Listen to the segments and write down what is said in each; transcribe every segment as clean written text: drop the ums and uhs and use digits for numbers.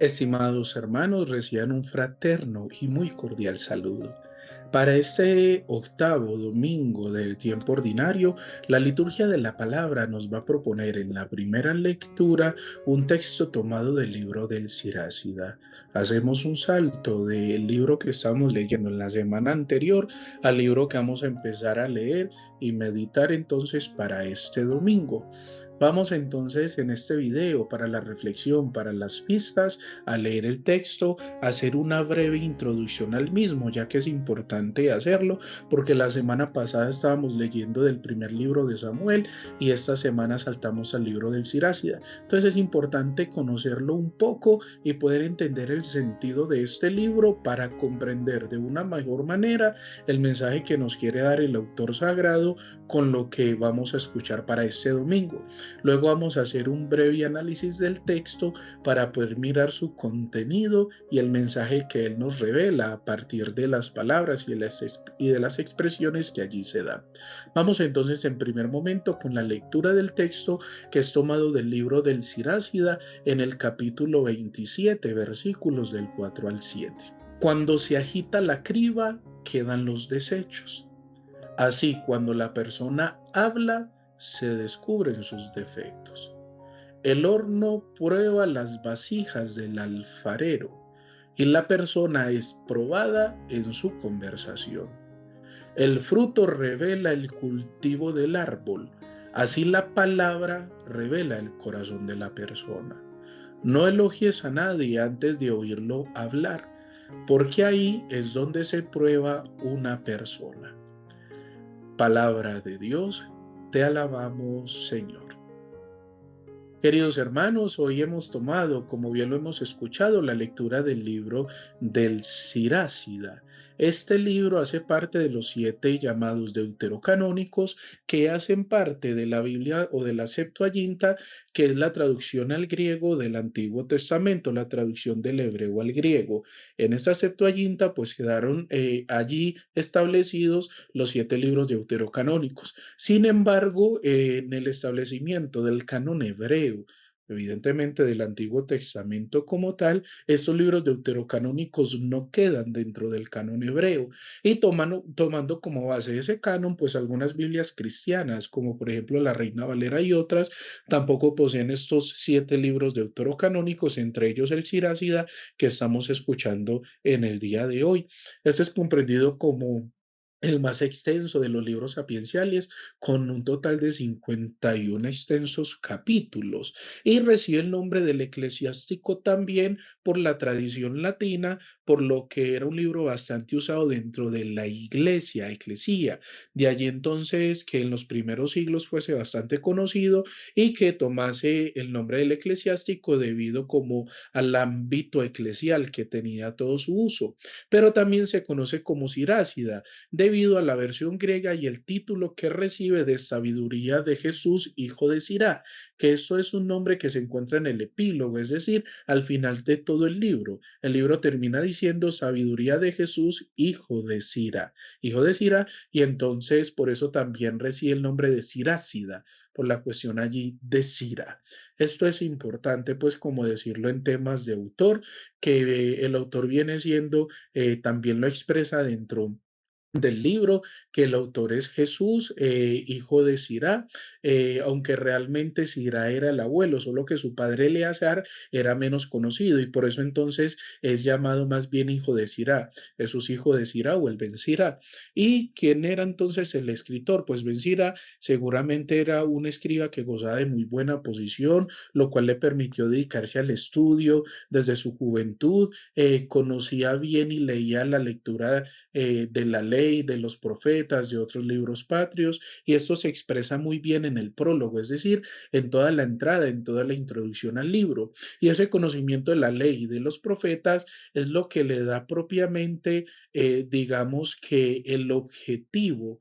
Estimados hermanos, reciban un fraterno y muy cordial saludo. Para este octavo domingo del tiempo ordinario, la liturgia de la palabra nos va a proponer en la primera lectura un texto tomado del libro del Sirácida. Hacemos un salto del libro que estamos leyendo en la semana anterior al libro que vamos a empezar a leer y meditar entonces para este domingo. Vamos entonces en este video para la reflexión, para las pistas, a leer el texto, a hacer una breve introducción al mismo, ya que es importante hacerlo, porque la semana pasada estábamos leyendo del primer libro de Samuel y esta semana saltamos al libro del Sirácida. Entonces es importante conocerlo un poco y poder entender el sentido de este libro para comprender de una mejor manera el mensaje que nos quiere dar el autor sagrado con lo que vamos a escuchar para este domingo. Luego vamos a hacer un breve análisis del texto para poder mirar su contenido y el mensaje que él nos revela a partir de las palabras y de las expresiones que allí se dan. Vamos entonces en primer momento con la lectura del texto que es tomado del libro del Sirácida en el capítulo 27, versículos del 4 al 7. Cuando se agita la criba, quedan los desechos. Así, cuando la persona habla, se descubren sus defectos. El horno prueba las vasijas del alfarero y la persona es probada en su conversación. El fruto revela el cultivo del árbol, así la palabra revela el corazón de la persona. No elogies a nadie antes de oírlo hablar, porque ahí es donde se prueba una persona. Palabra de Dios, te alabamos, Señor. Queridos hermanos, hoy hemos tomado, como bien lo hemos escuchado, la lectura del libro del Sirácida. Este libro hace parte de los 7 llamados deuterocanónicos que hacen parte de la Biblia o de la Septuaginta, que es la traducción al griego del Antiguo Testamento, la traducción del hebreo al griego. En esta Septuaginta, pues quedaron allí establecidos los 7 libros deuterocanónicos. Sin embargo, en el establecimiento del canon hebreo, evidentemente del Antiguo Testamento como tal, estos libros deuterocanónicos no quedan dentro del canon hebreo y tomando como base ese canon, pues algunas Biblias cristianas, como por ejemplo la Reina Valera y otras, tampoco poseen estos 7 libros deuterocanónicos, entre ellos el Sirácida que estamos escuchando en el día de hoy. Este es comprendido como el más extenso de los libros sapienciales, con un total de 51 extensos capítulos, y recibe el nombre del eclesiástico también por la tradición latina, por lo que era un libro bastante usado dentro de la iglesia, eclesía. De allí entonces que en los primeros siglos fuese bastante conocido y que tomase el nombre del eclesiástico debido como al ámbito eclesial que tenía todo su uso, pero también se conoce como Sirácida debido a la versión griega y el título que recibe de sabiduría de Jesús, hijo de Sirá, que esto es un nombre que se encuentra en el epílogo, es decir, al final de todo el libro. El libro termina diciendo sabiduría de Jesús, hijo de Sirá, y entonces por eso también recibe el nombre de Sirácida, por la cuestión allí de Sira. Esto es importante, pues, como decirlo en temas de autor, que el autor viene siendo, también lo expresa dentro del libro, que el autor es Jesús, hijo de Sirá, aunque realmente Sirá era el abuelo, solo que su padre Eleazar era menos conocido y por eso entonces es llamado más bien hijo de Sirá, Jesús hijo de Sirá o el Ben Sirá. ¿Y quién era entonces el escritor? Pues Ben Sirá seguramente era un escriba que gozaba de muy buena posición, lo cual le permitió dedicarse al estudio desde su juventud, conocía bien y leía la lectura de la ley, de los profetas, de otros libros patrios, y esto se expresa muy bien en el prólogo, es decir, en toda la entrada, en toda la introducción al libro. Y ese conocimiento de la ley y de los profetas es lo que le da propiamente, digamos que el objetivo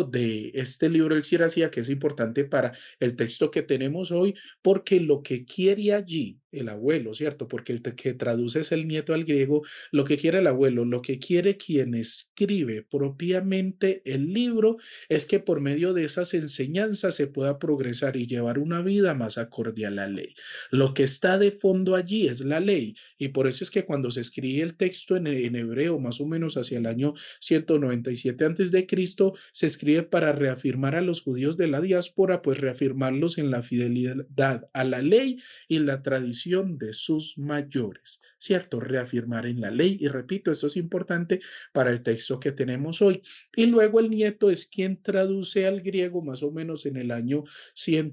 de este libro del Siracía, que es importante para el texto que tenemos hoy, porque lo que quiere allí el abuelo, ¿cierto? Porque que traduce es el nieto al griego, lo que quiere el abuelo, lo que quiere quien escribe propiamente el libro es que por medio de esas enseñanzas se pueda progresar y llevar una vida más acorde a la ley. Lo que está de fondo allí es la ley y por eso es que cuando se escribe el texto en hebreo, más o menos hacia el año 197 antes de Cristo, se escribe para reafirmar a los judíos de la diáspora, pues reafirmarlos en la fidelidad a la ley y la tradición de sus mayores, ¿cierto? Reafirmar en la ley y repito, esto es importante para el texto que tenemos hoy. Y luego el nieto es quien traduce al griego más o menos en el año 100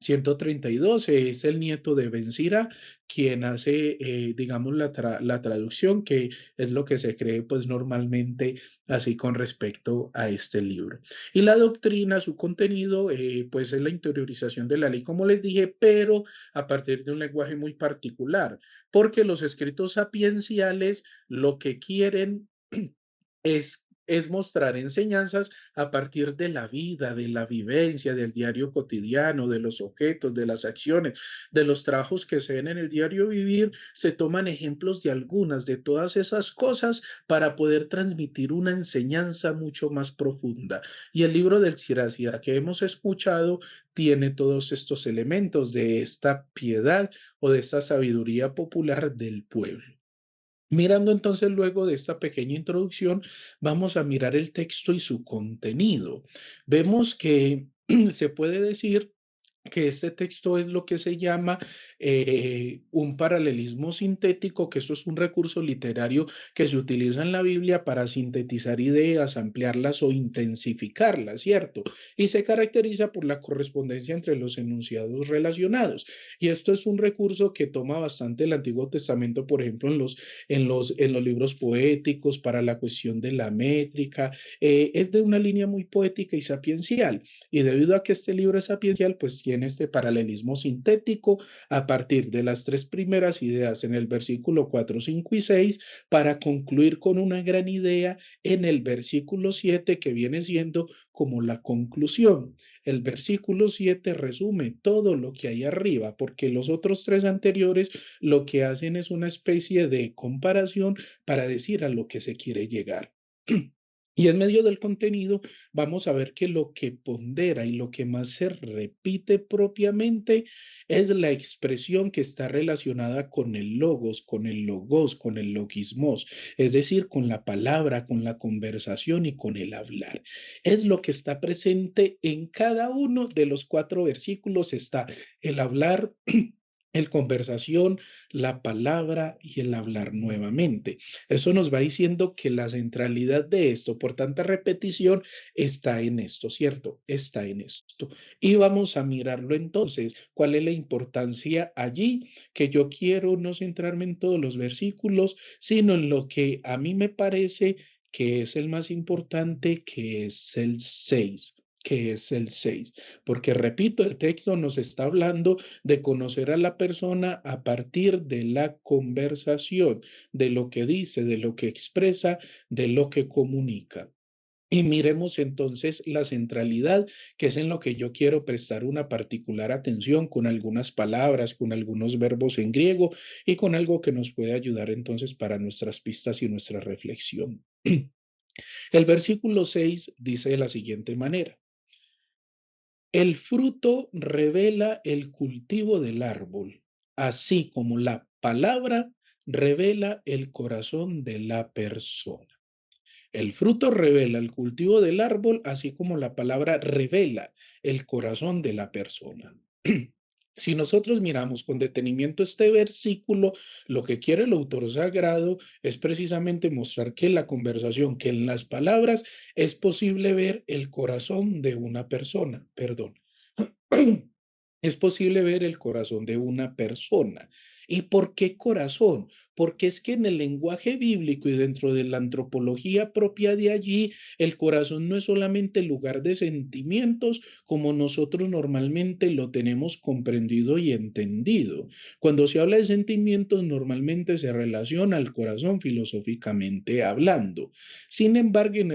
132 es el nieto de Ben Sira, quien hace, digamos, la traducción, que es lo que se cree, pues, normalmente así con respecto a este libro. Y la doctrina, su contenido, pues, es la interiorización de la ley, como les dije, pero a partir de un lenguaje muy particular, porque los escritos sapienciales lo que quieren es mostrar enseñanzas a partir de la vida, de la vivencia, del diario cotidiano, de los objetos, de las acciones, de los trabajos que se ven en el diario vivir. Se toman ejemplos de algunas de todas esas cosas para poder transmitir una enseñanza mucho más profunda. Y el libro del Siracida que hemos escuchado tiene todos estos elementos de esta piedad o de esta sabiduría popular del pueblo. Mirando entonces luego de esta pequeña introducción, vamos a mirar el texto y su contenido. Vemos que se puede decir que este texto es lo que se llama un paralelismo sintético, que eso es un recurso literario que se utiliza en la Biblia para sintetizar ideas, ampliarlas o intensificarlas, ¿cierto? Y se caracteriza por la correspondencia entre los enunciados relacionados. Y esto es un recurso que toma bastante el Antiguo Testamento, por ejemplo, en los libros poéticos para la cuestión de la métrica. Es de una línea muy poética y sapiencial. Y debido a que este libro es sapiencial, pues tiene este paralelismo sintético a partir de las tres primeras ideas en el versículo 4, 5 y 6 para concluir con una gran idea en el versículo 7 que viene siendo como la conclusión. El versículo 7 resume todo lo que hay arriba, porque los otros tres anteriores lo que hacen es una especie de comparación para decir a lo que se quiere llegar. Y en medio del contenido vamos a ver que lo que pondera y lo que más se repite propiamente es la expresión que está relacionada con el logos, con el logismos, es decir, con la palabra, con la conversación y con el hablar. Es lo que está presente en cada uno de los cuatro versículos, está el hablar, el conversación, la palabra y el hablar nuevamente. Eso nos va diciendo que la centralidad de esto, por tanta repetición, está en esto, ¿cierto? Está en esto. Y vamos a mirarlo entonces. ¿Cuál es la importancia allí? Que yo quiero no centrarme en todos los versículos, sino en lo que a mí me parece que es el más importante, que es el 6, porque repito, el texto nos está hablando de conocer a la persona a partir de la conversación, de lo que dice, de lo que expresa, de lo que comunica. Y miremos entonces la centralidad, que es en lo que yo quiero prestar una particular atención con algunas palabras, con algunos verbos en griego y con algo que nos puede ayudar entonces para nuestras pistas y nuestra reflexión. El versículo 6 dice de la siguiente manera: el fruto revela el cultivo del árbol, así como la palabra revela el corazón de la persona. El fruto revela el cultivo del árbol, así como la palabra revela el corazón de la persona. Si nosotros miramos con detenimiento este versículo, lo que quiere el autor sagrado es precisamente mostrar que en la conversación, que en las palabras, es posible ver el corazón de una persona, perdón. Es posible ver el corazón de una persona. ¿Y por qué corazón? porque es que en el lenguaje bíblico y dentro de la antropología propia de allí, el corazón no es solamente lugar de sentimientos como nosotros normalmente lo tenemos comprendido y entendido. Cuando se habla de sentimientos, normalmente se relaciona al corazón filosóficamente hablando. Sin embargo, en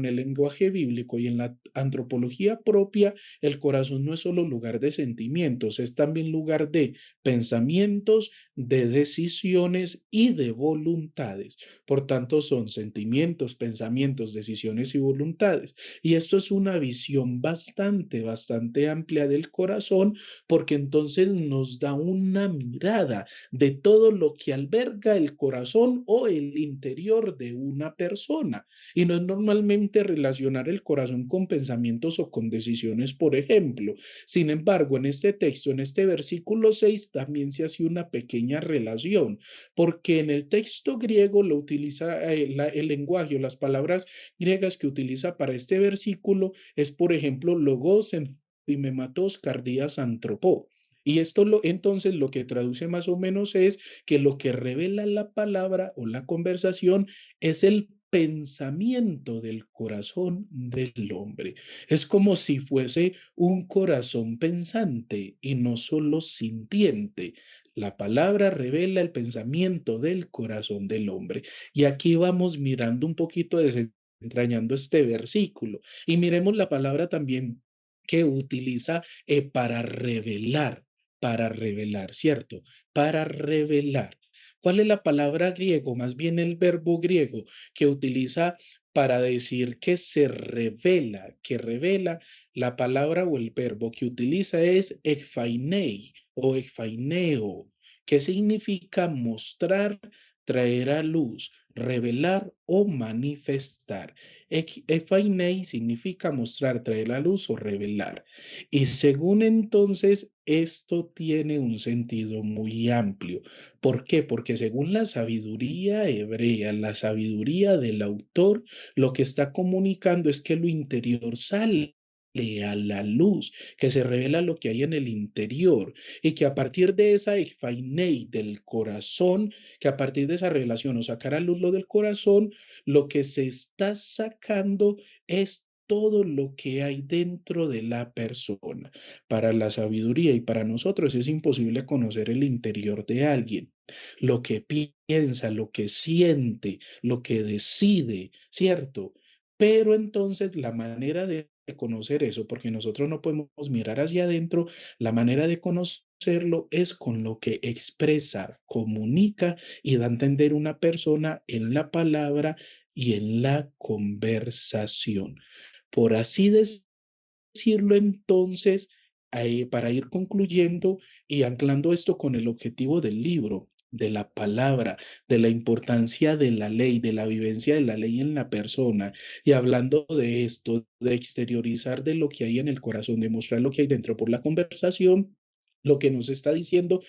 el lenguaje bíblico y en la antropología propia, el corazón no es solo lugar de sentimientos, es también lugar de pensamientos, de decisiones y de voluntades. Por tanto, son sentimientos, pensamientos, decisiones y voluntades. Y esto es una visión bastante amplia del corazón, porque entonces nos da una mirada de todo lo que alberga el corazón o el interior de una persona. Y no es normalmente relacionar el corazón con pensamientos o con decisiones, por ejemplo. Sin embargo, en este texto, en este versículo 6, también se hace una pequeña relación, porque en el texto griego lo utiliza el lenguaje o las palabras griegas que utiliza para este versículo es, por ejemplo, logos, mematos, cardías, antropó. Y entonces lo que traduce más o menos es que lo que revela la palabra o la conversación es el pensamiento del corazón del hombre. Es como si fuese un corazón pensante y no solo sintiente. La palabra revela el pensamiento del corazón del hombre. Y aquí vamos mirando un poquito, desentrañando este versículo. Y miremos la palabra también que utiliza para revelar, ¿cierto? Para revelar. ¿Cuál es la palabra griego? Más bien el verbo griego que utiliza para decir que revela, la palabra o el verbo que utiliza es ekphainei o ekphaineo, que significa mostrar, traer a luz, revelar o manifestar. Ekphainei significa mostrar, traer a luz o revelar. Y según entonces, esto tiene un sentido muy amplio. ¿Por qué? Porque según la sabiduría hebrea, la sabiduría del autor, lo que está comunicando es que lo interior sale a la luz, que se revela lo que hay en el interior y que a partir de esa ekphainei del corazón, que a partir de esa revelación o sacar a luz lo del corazón, lo que se está sacando es todo lo que hay dentro de la persona. Para la sabiduría y para nosotros es imposible conocer el interior de alguien, lo que piensa, lo que siente, lo que decide, ¿cierto? Pero entonces la manera de conocer eso, porque nosotros no podemos mirar hacia adentro, la manera de conocerlo es con lo que expresa, comunica y da a entender una persona en la palabra y en la conversación. Por así decirlo, entonces, para ir concluyendo y anclando esto con el objetivo del libro, de la palabra, de la importancia de la ley, de la vivencia de la ley en la persona, y hablando de esto, de exteriorizar de lo que hay en el corazón, de mostrar lo que hay dentro por la conversación, lo que nos está diciendo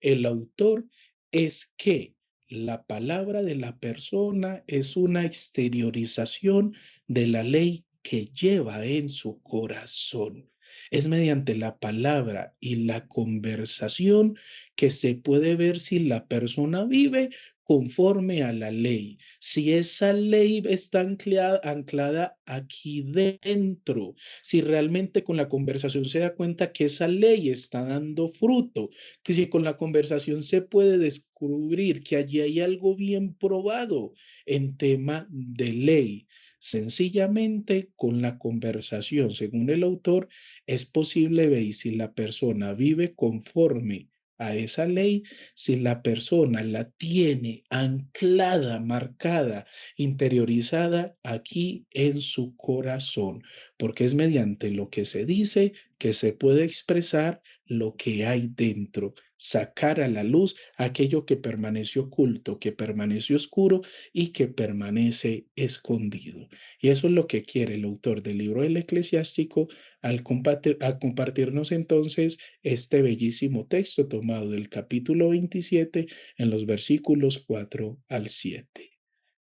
el autor es que la palabra de la persona es una exteriorización de la ley que lleva en su corazón. Es mediante la palabra y la conversación que se puede ver si la persona vive conforme a la ley, si esa ley está anclada aquí dentro, si realmente con la conversación se da cuenta que esa ley está dando fruto, que si con la conversación se puede descubrir que allí hay algo bien probado en tema de ley. Sencillamente con la conversación, según el autor, es posible ver si la persona vive conforme a esa ley, si la persona la tiene anclada, marcada, interiorizada aquí en su corazón, porque es mediante lo que se dice que se puede expresar lo que hay dentro, sacar a la luz aquello que permaneció oculto, que permaneció oscuro y que permanece escondido. Y eso es lo que quiere el autor del libro del Eclesiástico al compartirnos entonces este bellísimo texto tomado del capítulo 27 en los versículos 4 al 7.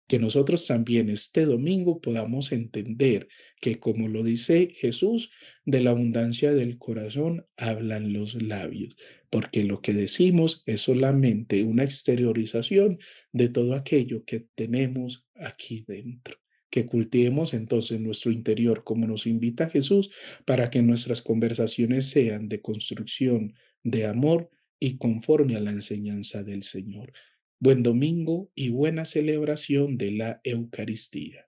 Que nosotros también este domingo podamos entender que, como lo dice Jesús, de la abundancia del corazón hablan los labios, porque lo que decimos es solamente una exteriorización de todo aquello que tenemos aquí dentro. Que cultivemos entonces nuestro interior como nos invita Jesús para que nuestras conversaciones sean de construcción, de amor y conforme a la enseñanza del Señor. Buen domingo y buena celebración de la Eucaristía.